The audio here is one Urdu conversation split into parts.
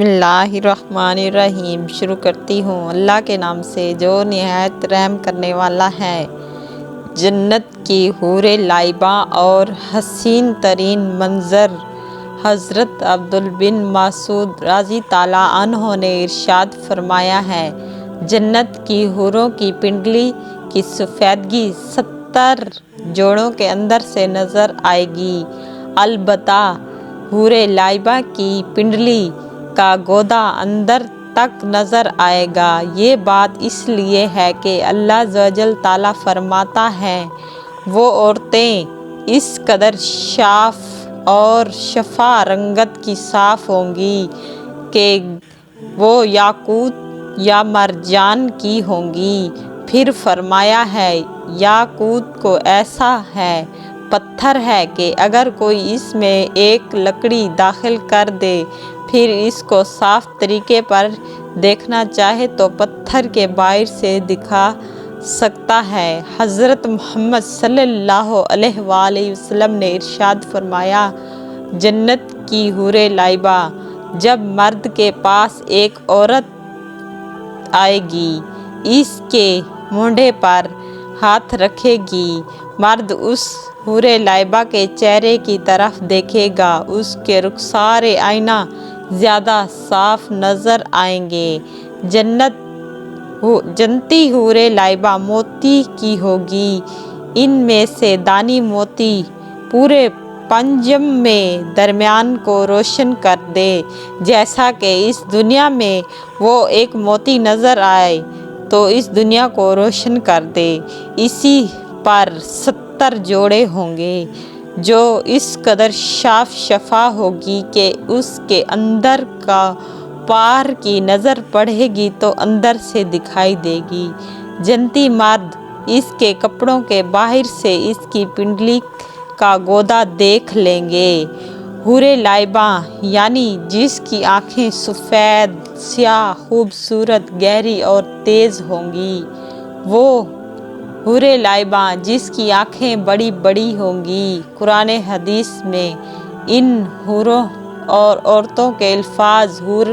بسم اللہ الرحمن الرحیم۔ شروع کرتی ہوں اللہ کے نام سے جو نہایت رحم کرنے والا ہے۔ جنت کی حور لعبہ اور حسین ترین منظر۔ حضرت عبداللہ بن مسعود رضی اللہ عنہ نے ارشاد فرمایا ہے، جنت کی حوروں کی پنڈلی کی سفیدگی 70 جوڑوں کے اندر سے نظر آئے گی، البتہ حور لعبہ کی پنڈلی کا گودا اندر تک نظر آئے گا۔ یہ بات اس لیے ہے کہ اللہ جل تعالیٰ فرماتا ہے، وہ عورتیں اس قدر صاف اور شفا رنگت کی صاف ہوں گی کہ وہ یاقوت یا مرجان کی ہوں گی۔ پھر فرمایا ہے، یاقوت کو ایسا پتھر ہے کہ اگر کوئی اس میں ایک لکڑی داخل کر دے، پھر اس کو صاف طریقے پر دیکھنا چاہے تو پتھر کے باہر سے دکھا سکتا ہے۔ حضرت محمد صلی اللہ علیہ وآلہ وسلم نے ارشاد فرمایا، جنت کی حور لعبہ جب مرد کے پاس ایک عورت آئے گی، اس کے مونڈھے پر ہاتھ رکھے گی، مرد اس حور لعبہ کے چہرے کی طرف دیکھے گا، اس کے رخسار آئینہ زیادہ صاف نظر آئیں گے۔ جنتی حور لعبہ موتی کی ہوگی، ان میں سے دانی موتی پورے پنجم میں درمیان کو روشن کر دے، جیسا کہ اس دنیا میں وہ ایک موتی نظر آئے تو اس دنیا کو روشن کر دے۔ اسی پر 70 جوڑے ہوں گے، جو اس قدر صاف شفا ہوگی کہ اس کے اندر کا پار کی نظر پڑے گی تو اندر سے دکھائی دے گی۔ جنتی مرد اس کے کپڑوں کے باہر سے اس کی پنڈلی کا گودا دیکھ لیں گے۔ حور لعبہ یعنی جس کی آنکھیں سفید، سیاہ، خوبصورت، گہری اور تیز ہوں گی، وہ حور لعبہ جس کی آنکھیں بڑی بڑی ہوں گی۔ قرآن حدیث میں ان حوروں اور عورتوں کے الفاظ حور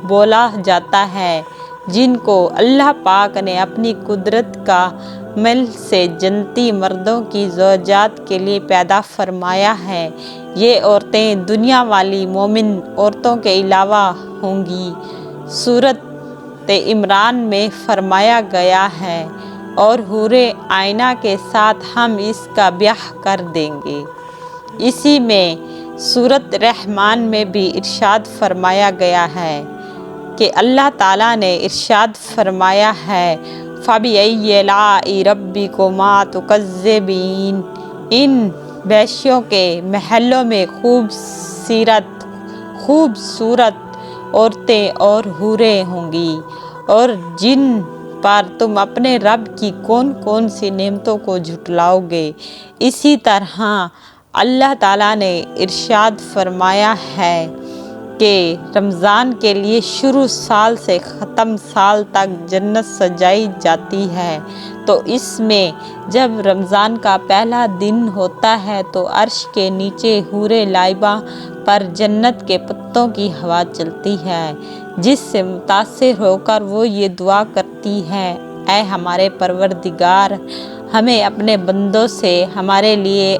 بولا جاتا ہے، جن کو اللہ پاک نے اپنی قدرت کا مل سے جنتی مردوں کی زوجات کے لیے پیدا فرمایا ہے۔ یہ عورتیں دنیا والی مومن عورتوں کے علاوہ ہوں گی۔ سورۃ عمران میں فرمایا گیا ہے، اور حور عینہ کے ساتھ ہم اس کا بیاہ کر دیں گے۔ اسی میں سورۃ رحمن میں بھی ارشاد فرمایا گیا ہے کہ اللہ تعالیٰ نے ارشاد فرمایا ہے، فَبِأَيِّ آلَاءِ رَبِّكُمَا تُكَذِّبَانِ۔ ان ویشیوں کے محلوں میں خوبصورت عورتیں اور حوریں ہوں گی، اور جن پر تم اپنے رب کی کون کون سی نعمتوں کو جھٹلاؤ گے۔ اسی طرح اللہ تعالیٰ نے ارشاد فرمایا ہے کہ رمضان کے لیے شروع سال سے ختم سال تک جنت سجائی جاتی ہے، تو اس میں جب رمضان کا پہلا دن ہوتا ہے تو عرش کے نیچے حور لعبہ پر جنت کے پتوں کی ہوا چلتی ہے، جس سے متاثر ہو کر وہ یہ دعا کرتی ہے، اے ہمارے پروردگار، ہمیں اپنے بندوں سے ہمارے لیے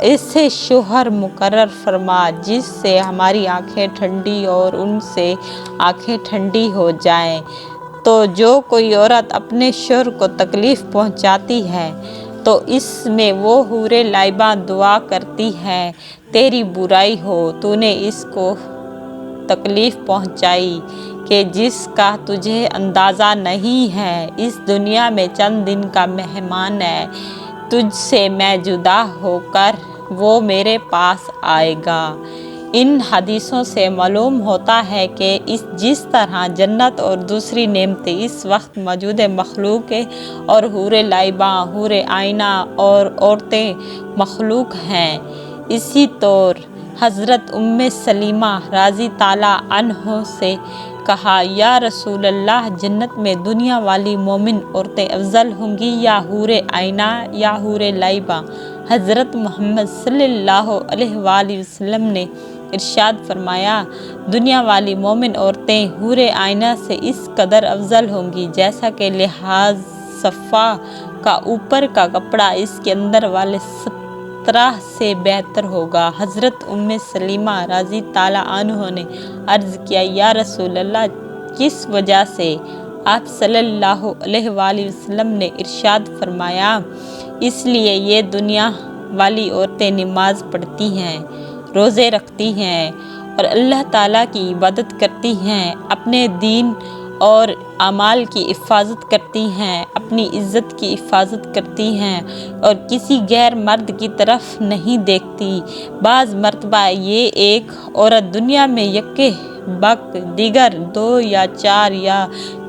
ایسے شوہر مقرر فرما جس سے ہماری آنکھیں ٹھنڈی اور ان سے آنکھیں ٹھنڈی ہو جائیں۔ تو جو کوئی عورت اپنے شوہر کو تکلیف پہنچاتی ہے تو اس میں وہ حور لعبہ دعا کرتی ہے، تیری برائی ہو، تو نے اس کو تکلیف پہنچائی کہ جس کا تجھے اندازہ نہیں ہے، اس دنیا میں چند دن کا مہمان ہے، تجھ سے میں جدا ہو کر وہ میرے پاس آئے گا۔ ان حدیثوں سے معلوم ہوتا ہے کہ جس طرح جنت اور دوسری نعمتیں اس وقت موجود مخلوق اور حور لعبہ، حور عینہ اور عورتیں مخلوق ہیں، اسی طور حضرت سلمہ رضی اللہ عنہا سے کہا، یا رسول اللہ، جنت میں دنیا والی مومن عورتیں افضل ہوں گی یا حور عینہ یا حور لعبہ؟ حضرت محمد صلی اللہ علیہ وآلہ وسلم نے ارشاد فرمایا دنیا والی مومن عورتیں حور آئینہ سے اس قدر افضل ہوں گی جیسا کہ لحاظ صفا کا اوپر کا کپڑا اس کے اندر والے سترہ سے بہتر ہوگا۔ حضرت ام سلمہ رضی تعالیٰ عنہ نے عرض کیا یا رسول اللہ کس وجہ سے؟ آپ صلی اللہ علیہ وآلہ وسلم نے ارشاد فرمایا اس لیے یہ دنیا والی عورتیں نماز پڑھتی ہیں، روزے رکھتی ہیں اور اللہ تعالیٰ کی عبادت کرتی ہیں، اپنے دین اور اعمال کی حفاظت کرتی ہیں، اپنی عزت کی حفاظت کرتی ہیں اور کسی غیر مرد کی طرف نہیں دیکھتی۔ بعض مرتبہ یہ ایک عورت دنیا میں یکے بعد دیگر 2 یا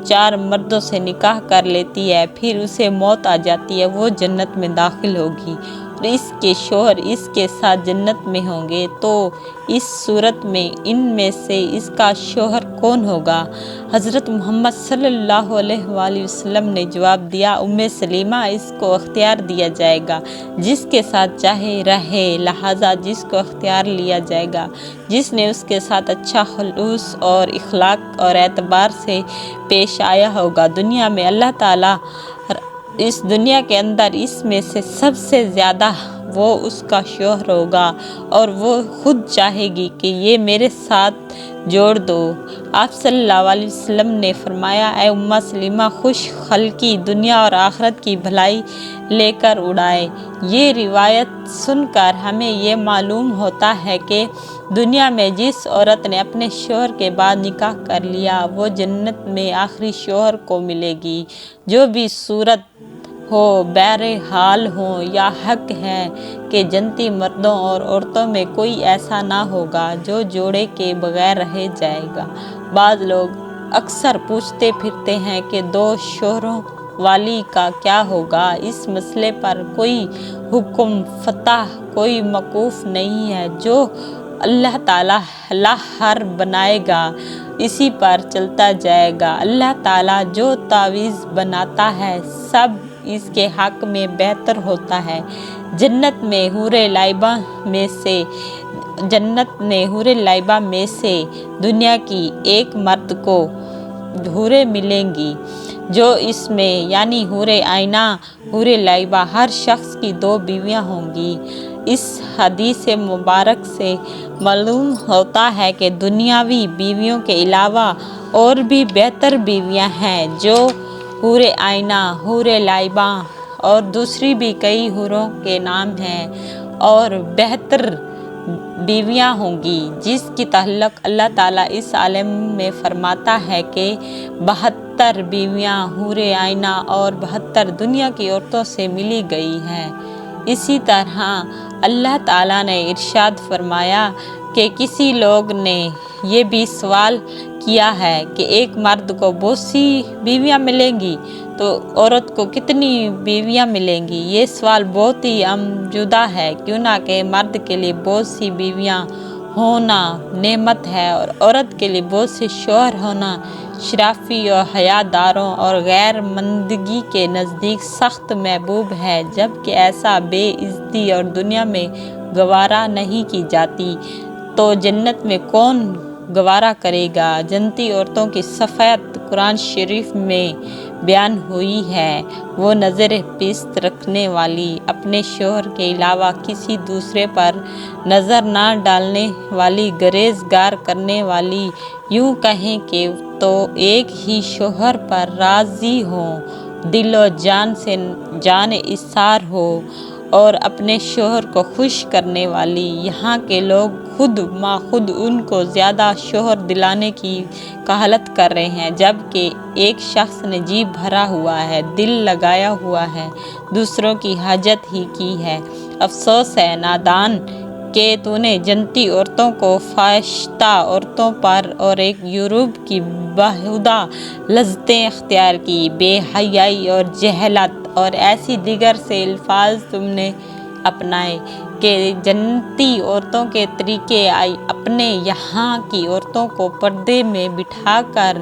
4 مردوں سے نکاح کر لیتی ہے، پھر اسے موت آ جاتی ہے، وہ جنت میں داخل ہوگی اور اس کے شوہر اس کے ساتھ جنت میں ہوں گے، تو اس صورت میں ان میں سے اس کا شوہر کون ہوگا؟ حضرت محمد صلی اللہ علیہ وآلہ وسلم نے جواب دیا ام سلمہ اس کو اختیار دیا جائے گا جس کے ساتھ چاہے رہے، لہٰذا جس کو اختیار لیا جائے گا جس نے اس کے ساتھ اچھا خلوص اور اخلاق اور اعتبار سے پیش آیا ہوگا۔ دنیا میں اللہ تعالیٰ اس دنیا کے اندر اس میں سے سب سے زیادہ وہ اس کا شوہر ہوگا اور وہ خود چاہے گی کہ یہ میرے ساتھ جوڑ دو۔ آپ صلی اللہ علیہ وسلم نے فرمایا اے ام سلمہ خوش خلقی دنیا اور آخرت کی بھلائی لے کر اڑائے۔ یہ روایت سن کر ہمیں یہ معلوم ہوتا ہے کہ دنیا میں جس عورت نے اپنے شوہر کے بعد نکاح کر لیا وہ جنت میں آخری شوہر کو ملے گی۔ جو بھی صورت ہو بہرحال ہو یا حق ہے کہ جنتی مردوں اور عورتوں میں کوئی ایسا نہ ہوگا جو جوڑے کے بغیر رہ جائے گا۔ بعض لوگ اکثر پوچھتے پھرتے ہیں کہ 2 شوہروں والی کا کیا ہوگا؟ اس مسئلے پر کوئی حکم فتح کوئی موقوف نہیں ہے، جو اللہ تعالیٰ ہر بنائے گا اسی پر چلتا جائے گا۔ اللہ تعالیٰ جو تعویذ بناتا ہے سب اس کے حق میں بہتر ہوتا ہے۔ جنت میں حور لعیبہ میں سے دنیا کی ایک مرد کو حوریں ملیں گی جو اس میں یعنی حور آئینہ حور لعیبہ ہر شخص کی 2 بیویاں ہوں گی۔ اس حدیث مبارک سے معلوم ہوتا ہے کہ دنیاوی بیویوں کے علاوہ اور بھی بہتر بیویاں ہیں جو حور آئینہ حور لعیبہ اور دوسری بھی کئی حوروں کے نام ہیں اور بہتر بیویاں ہوں گی جس کی تعلق اللہ تعالیٰ اس عالم میں فرماتا ہے کہ 72 بیویاں حور آئینہ اور 72 دنیا کی عورتوں سے ملی گئی ہیں۔ اسی طرح اللہ تعالیٰ نے ارشاد فرمایا کہ کسی لوگ نے یہ بھی سوال کیا ہے کہ ایک مرد کو بہت سی بیویاں ملیں گی تو عورت کو کتنی بیویاں ملیں گی؟ یہ سوال بہت ہی عمدہ ہے، کیوں نہ کہ مرد کے لیے بہت سی بیویاں ہونا نعمت ہے اور عورت کے لیے بہت سے شوہر ہونا شرافی اور حیا داروں اور غیر مندگی کے نزدیک سخت محبوب ہے، جبکہ ایسا بے عزتی اور دنیا میں گوارا نہیں کی جاتی تو جنت میں کون گوارا کرے گا؟ جنتی عورتوں کی صفات قرآن شریف میں بیان ہوئی ہے، وہ نظر پست رکھنے والی، اپنے شوہر کے علاوہ کسی دوسرے پر نظر نہ ڈالنے والی، گریزگار کرنے والی، یوں کہیں کہ تو ایک ہی شوہر پر راضی ہوں، دل و جان سے جان ایثار ہو اور اپنے شوہر کو خوش کرنے والی۔ یہاں کے لوگ خود خود ان کو زیادہ شوہر دلانے کی کہالت کر رہے ہیں، جبکہ ایک شخص نے جی بھرا ہوا ہے، دل لگایا ہوا ہے، دوسروں کی حاجت ہی کی ہے۔ افسوس ہے نادان کہ تو نے جنتی عورتوں کو فاحشہ عورتوں پر اور ایک یورپ کی بیہودہ لذتیں اختیار کی، بے حیائی اور جہالت اور ایسی دیگر سے الفاظ تم نے اپنائے کہ جنتی عورتوں کے طریقے اپنے یہاں کی عورتوں کو پردے میں بٹھا کر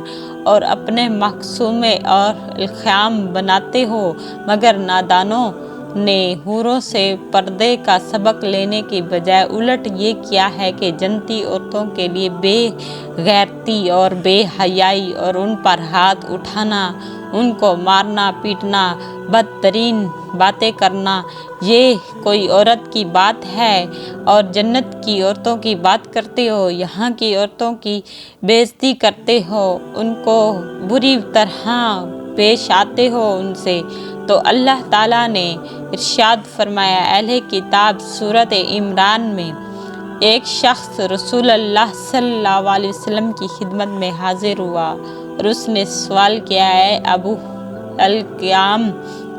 اور اپنے مخصومے اور الخیام بناتے ہو، مگر نادانوں نے حوروں سے پردے کا سبق لینے کی بجائے الٹ یہ کیا ہے کہ جنتی عورتوں کے لیے بے غیرتی اور بے حیائی اور ان پر ہاتھ اٹھانا، ان کو مارنا پیٹنا، بدترین باتیں کرنا، یہ کوئی عورت کی بات ہے؟ اور جنت کی عورتوں کی بات کرتے ہو، یہاں کی عورتوں کی بے عزتی کرتے ہو، ان کو بری طرح پیش آتے ہو ان سے۔ تو اللہ تعالیٰ نے ارشاد فرمایا، اہل کتاب سورۃ عمران میں ایک شخص رسول اللہ صلی اللہ علیہ وسلم کی خدمت میں حاضر ہوا اور اس نے سوال کیا، اے ابو القاسم،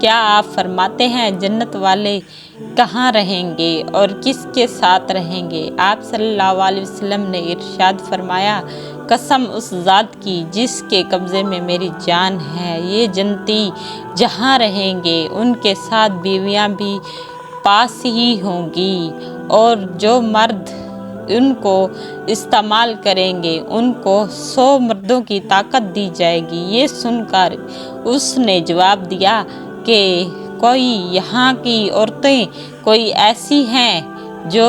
کیا آپ فرماتے ہیں جنت والے کہاں رہیں گے اور کس کے ساتھ رہیں گے؟ آپ صلی اللہ علیہ وسلم نے ارشاد فرمایا، قسم اس ذات کی جس کے قبضے میں میری جان ہے، یہ جنتی جہاں رہیں گے ان کے ساتھ بیویاں بھی پاس ہی ہوں گی، اور جو مرد ان کو استعمال کریں گے ان کو 100 مردوں کی طاقت دی جائے گی۔ یہ سن کر اس نے جواب دیا کہ کوئی یہاں کی عورتیں کوئی ایسی ہیں جو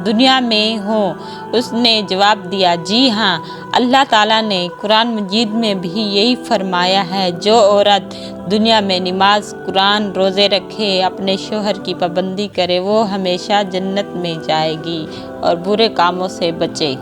دنیا میں ہوں؟ اس نے جواب دیا، جی ہاں، اللہ تعالیٰ نے قرآن مجید میں بھی یہی فرمایا ہے، جو عورت دنیا میں نماز، قرآن، روزے رکھے، اپنے شوہر کی پابندی کرے، وہ ہمیشہ جنت میں جائے گی اور برے کاموں سے بچے۔